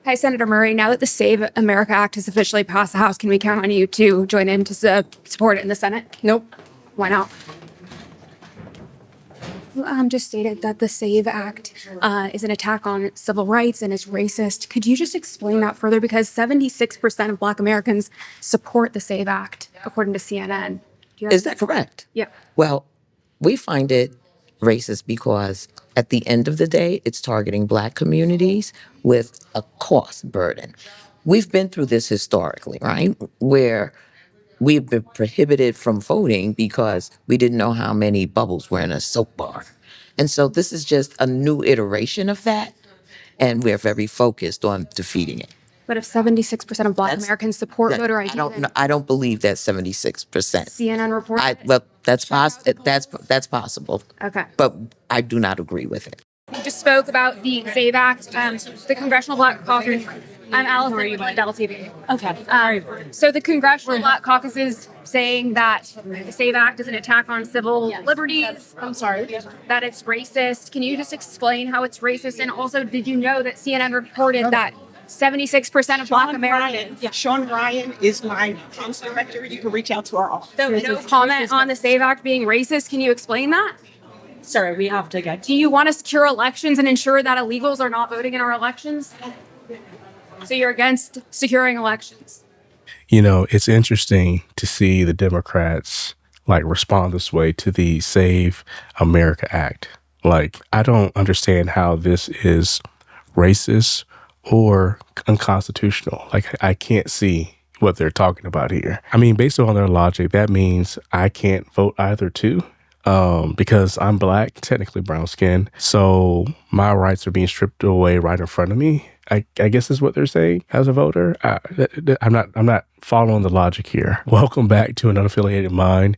Hi, Senator Murray. Now that the Save America Act has officially passed the House, can we count on you to join in to support it in the Senate? Nope. Why not? Just stated that the SAVE Act is an attack on civil rights and is racist. Could you just explain that further? Because 76% of Black Americans support the SAVE Act, according to CNN. Is that correct? Yeah. Well, we find it racist because at the end of the day, it's targeting Black communities with a cost burden. We've been through this historically, right? Where we've been prohibited from voting because we didn't know how many bubbles were in a soap bar. And so this is just a new iteration of that, and we're very focused on defeating it. But if 76% of Black That's- Americans support That- voter ID, I don't believe that's 76%. CNN reports. Well, that's possible. Okay. But I do not agree with it. You just spoke about the SAVE Act, the Congressional Black Caucus. I'm Allison with Dell TV. Okay. So the Congressional Black Caucus is saying that the SAVE Act is an attack on civil liberties. I'm sorry. That it's racist. Can you just explain how it's racist? And also, did you know that CNN reported that 76% of Black Americans... Sean Ryan is my comms director. You can reach out to our office. So no comment on the SAVE Act being racist. Can you explain that? Sorry, we have to get. Do you want to secure elections and ensure that illegals are not voting in our elections? So you're against securing elections? You know, it's interesting to see the Democrats respond this way to the Save America Act. I don't understand how this is racist or unconstitutional. I can't see what they're talking about here. I mean, based on their logic, that means I can't vote either too. Because I'm Black, technically brown skinned. So my rights are being stripped away right in front of me. I guess is what they're saying as a voter. I'm not following the logic here. Welcome back to an Unaffiliated Mind.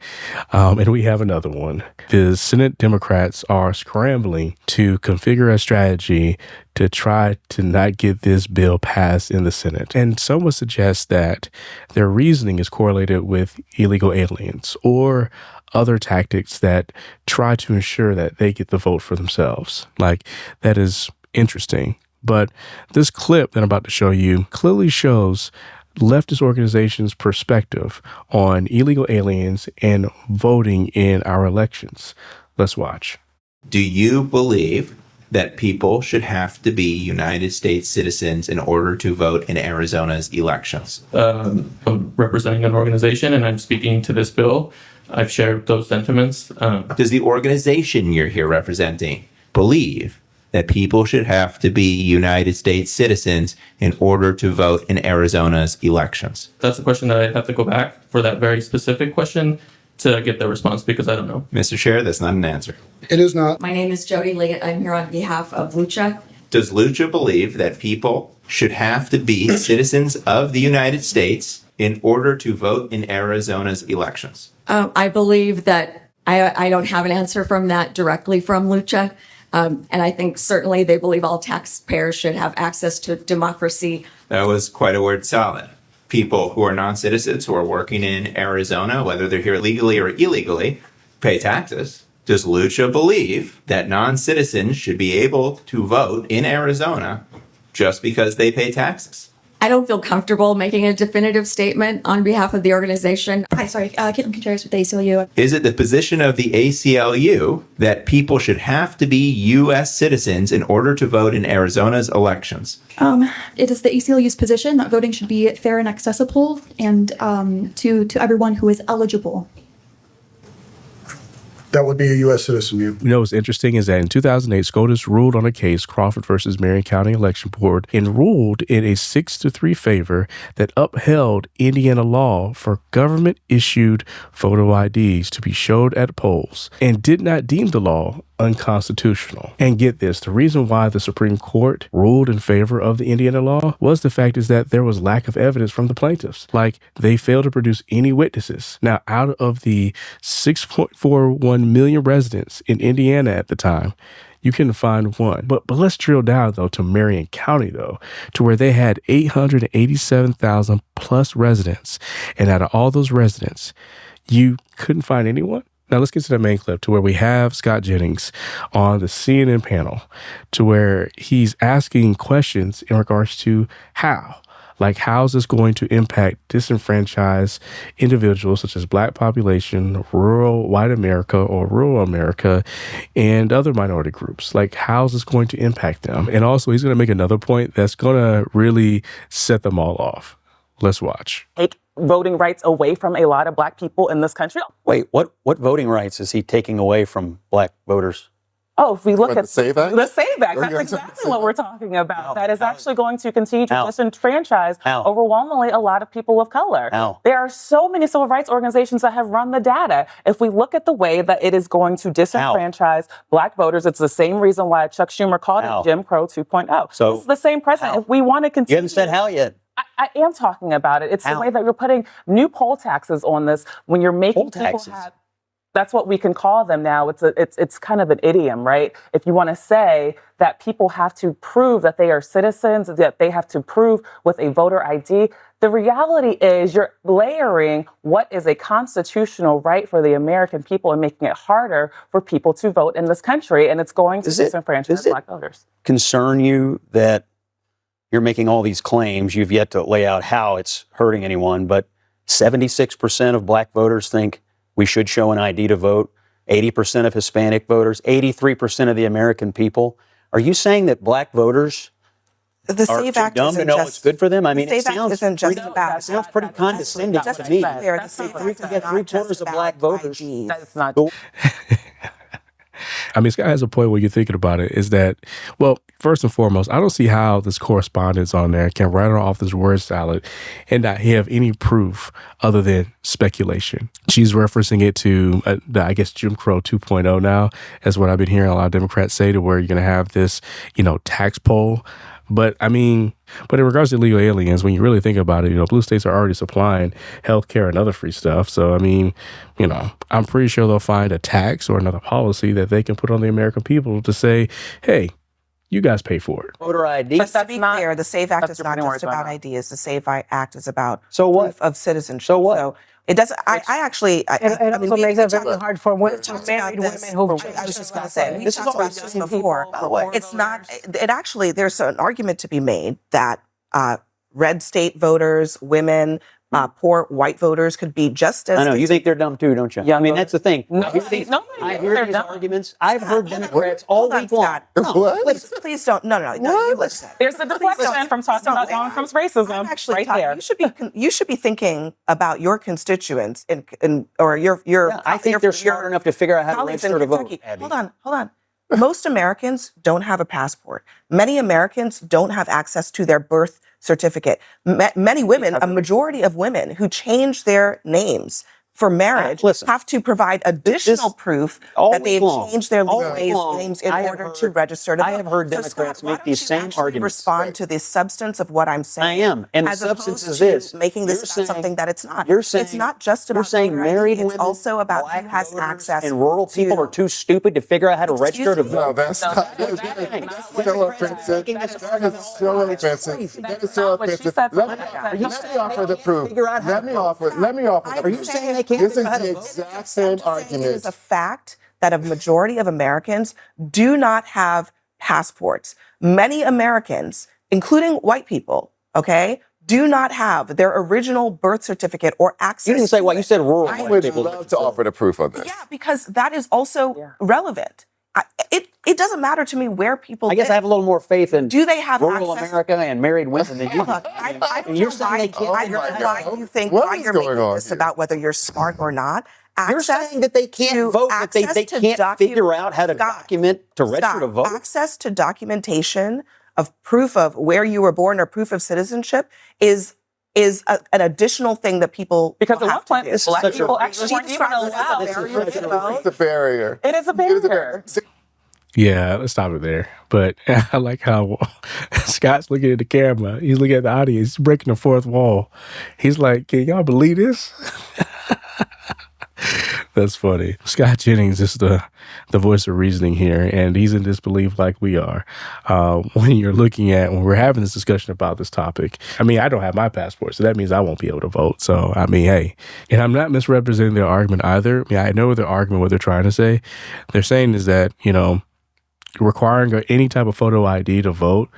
And we have another one. The Senate Democrats are scrambling to configure a strategy to try to not get this bill passed in the Senate. And some would suggest that their reasoning is correlated with illegal aliens or other tactics that try to ensure that they get the vote for themselves. That is interesting. But this clip that I'm about to show you clearly shows leftist organizations' perspective on illegal aliens and voting in our elections. Let's watch. Do you believe that people should have to be United States citizens in order to vote in Arizona's elections? I'm representing an organization and I'm speaking to this bill. I've shared those sentiments. Does the organization you're here representing believe that people should have to be United States citizens in order to vote in Arizona's elections? That's a question that I have to go back for that very specific question to get the response because I don't know. Mr. Chair, that's not an answer. It is not. My name is Jody Lee. I'm here on behalf of Lucha. Does Lucha believe that people should have to be citizens of the United States in order to vote in Arizona's elections? I believe that I don't have an answer from that directly from Lucha. And I think certainly they believe all taxpayers should have access to democracy. That was quite a word salad. People who are non-citizens who are working in Arizona, whether they're here legally or illegally, pay taxes. Does Lucha believe that non-citizens should be able to vote in Arizona just because they pay taxes? I don't feel comfortable making a definitive statement on behalf of the organization. Hi, sorry, Caitlin Contreras with the ACLU. Is it the position of the ACLU that people should have to be U.S. citizens in order to vote in Arizona's elections? It is the ACLU's position that voting should be fair and accessible and to everyone who is eligible. That would be a U.S. citizen. You know what's interesting is that in 2008, SCOTUS ruled on a case, Crawford versus Marion County Election Board, and ruled in a 6-3 favor that upheld Indiana law for government-issued photo IDs to be showed at polls and did not deem the law unconstitutional. And get this, the reason why the Supreme Court ruled in favor of the Indiana law was the fact is that there was lack of evidence from the plaintiffs. They failed to produce any witnesses. Now, out of the 6.41 million residents in Indiana at the time, you couldn't find one. But let's drill down, though, to Marion County, though, to where they had 887,000 plus residents. And out of all those residents, you couldn't find anyone? Now let's get to the main clip to where we have Scott Jennings on the CNN panel to where he's asking questions in regards to how is this going to impact disenfranchised individuals such as Black population, rural white America or rural America, and other minority groups? Like, how is this going to impact them? And also, he's going to make another point that's going to really set them all off. Let's watch. Take voting rights away from a lot of Black people in this country. Wait, what voting rights is he taking away from Black voters? Oh, if we look at the SAVE Act? the SAVE Act, that's Yeah. exactly what we're talking about. How? That is How? actually going to continue to How? disenfranchise How? overwhelmingly a lot of people of color. How? There are so many civil rights organizations that have run the data. If we look at the way that it is going to disenfranchise Black voters, it's the same reason why Chuck Schumer called How? it Jim Crow 2.0. So, It's the same president. how? If we want to continue, You haven't said how yet. I am talking about it. It's How? the way that you're putting new poll taxes on this when you're making Poll people taxes? have. That's what we can call them now. It's kind of an idiom, right? If you want to say that people have to prove that they are citizens, that they have to prove with a voter ID, the reality is you're layering what is a constitutional right for the American people and making it harder for people to vote in this country, and it's going to Does it- disenfranchise does it- Black voters. Concern you that you're making all these claims? You've yet to lay out how it's hurting anyone, but 76% of Black voters think we should show an ID to vote. 80% of Hispanic voters, 83% of the American people. Are you saying that Black voters The are SAVE too Act dumb to isn't know just it's good for them? I mean, the it SAVE Act sounds isn't just pretty, about it sounds pretty condescending just to to be me. clear, the That's SAVE not Act We is can get not three just quarters of about Black voters. IDs. That's not. I mean, Scott has a point when you're thinking about it is that, well, first and foremost, I don't see how this correspondence on there can rattle off this word salad and not have any proof other than speculation. She's referencing it to, I guess, Jim Crow 2.0 now, as what I've been hearing a lot of Democrats say, to where you're going to have this, tax poll. But I mean, but in regards to illegal aliens, when you really think about it, blue states are already supplying healthcare and other free stuff. So, I mean, I'm pretty sure they'll find a tax or another policy that they can put on the American people to say, hey, you guys pay for it. Voter ID. Just to be not- clear, the SAVE Act that's is not different just words, about I know. ideas. The SAVE Act is about So what? proof of citizenship. So what? So it doesn't. I actually. I It mean, also makes we it very talked- hard for we've talked married about this. women who. I was just going to say, we This is talked all about this before. By the way. It's not. It actually, there's an argument to be made that red state voters, women, poor white voters could be just as. I know, you think they're dumb too, don't you? Young I mean, voters. that's the thing. No, I hear these, nobody I thinks hear they're these dumb. arguments. I've heard Democrats all Hold on, week long. Scott. What? Please don't. No, you listen. There's a deflection from talking about Donald Trump's racism I'm actually right talking. there. You should be thinking about your constituents or your. Yeah, I think they're smart enough to figure out how to colleagues in register to vote. Kentucky. Abby. Hold on. Most Americans don't have a passport. Many Americans don't have access to their birth certificate. Many women, a majority of women who change their names for marriage Listen, have to provide additional proof all that week they've long, changed their all legal week long, names in I have order to heard- register to vote. I have heard So, Democrats Scott, why make these don't you same actually arguments. respond to the substance of what I'm saying. I am, and the as substance opposed is to this. making this You're about saying- something that it's not. You're saying it's not just about you're saying voter ID, married it's women, also about Black who has voters, access and rural people to- are too stupid to figure out how to Excuse register to me? vote. No, that's not. That's so offensive. That is so offensive. That is so What she offensive. said to Let Monica. me offer the proof. Figure out how Let me offer. Let me offer. Are you saying they can't This is figure out how the to vote? exact same It argument. is a fact that a majority of Americans do not have passports. Many Americans, including white people, okay, do not have their original birth certificate or access. You didn't say to what, you it. said rural I white would people. love to offer the proof on this. Yeah, because that is also relevant. It doesn't matter to me where people I guess I live. have a little more faith in Do they have rural access? America and married women than you. Look, I don't And you're know saying why, they can't I figure don't out know how why to vote? you think What why is you're going making on this here? about whether you're smart or not. You're Access saying that they can't to- vote, that they access to can't figure out how to Scott, document to register Scott, to vote? Access to documentation of proof of where you were born or proof of citizenship is an additional thing that people Because will at have one point, to do. Black such a- people actually She weren't even describes it as a allowed. barrier to vote. It's a barrier. It is a It is a barrier. Yeah, let's stop it there. But I like how Scott's looking at the camera. He's looking at the audience. He's breaking the fourth wall. He's like, can y'all believe this? That's funny. Scott Jennings is the voice of reasoning here, and he's in disbelief like we are. When we're having this discussion about this topic, I mean, I don't have my passport, so that means I won't be able to vote. So, I mean, hey, and I'm not misrepresenting their argument either. I mean, I know their argument, what they're trying to say. They're saying is that, requiring any type of photo ID to vote,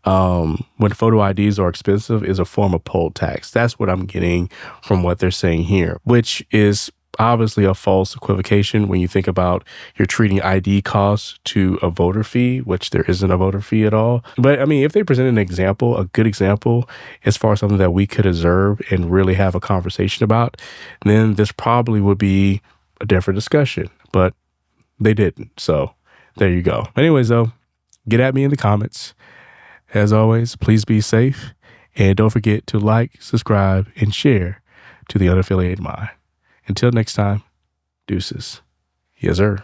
when photo IDs are expensive, is a form of poll tax. That's what I'm getting from what they're saying here, which is obviously a false equivocation when you think about you're treating ID costs to a voter fee, which there isn't a voter fee at all. But I mean, if they present an example, a good example, as far as something that we could observe and really have a conversation about, then this probably would be a different discussion. But they didn't. So there you go. Anyways, though, get at me in the comments. As always, please be safe, and don't forget to like, subscribe, and share to the Unaffiliated Mind. Until next time, deuces. Yes, sir.